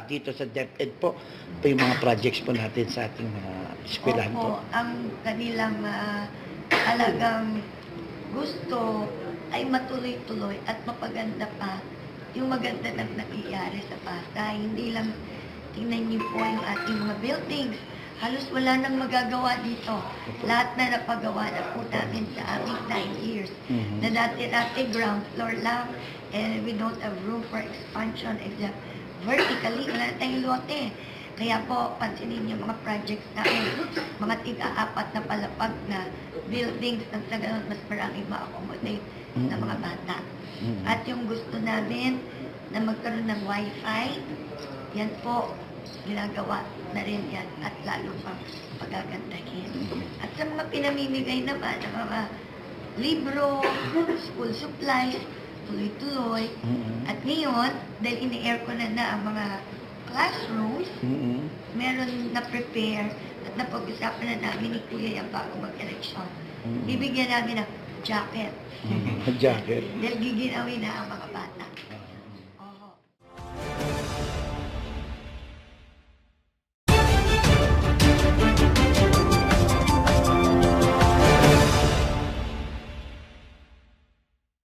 dito sa DepEd po, yung mga projects po natin sa ating mga eskwelahan po. Opo, ang kanilang talagang gusto ay matuloy-tuloy at mapaganda pa yung maganda na nangyayari sa Pasay. Hindi lang, tingnan niyo po yung ating mga buildings. Halos wala nang magagawa dito. Lahat na napagawa na po namin sa aming 9 years. Na dati-dati ground floor lang and we don't have room for expansion except vertically. Wala tayong lote. Kaya po, pansinin yung mga projects namin, mga tiga-apat na palapag na buildings nang sa ganun mas maraming ma-accommodate ng mga bata. At yung gusto namin na magkaroon ng wifi, yan po, ginagawa na rin yan at lalo pang pagagandahin. At sa mga pinamimigay naman ng mga libro, school supplies, tuloy-tuloy. At ngayon, dahil ini-aircon na ang mga classrooms, meron na-prepare at napag-usapan na namin ni Kuya yung bago mag-eleksyon. Bibigyan namin ng jacket. Jacket. Dahil giginawin na ang mga bata.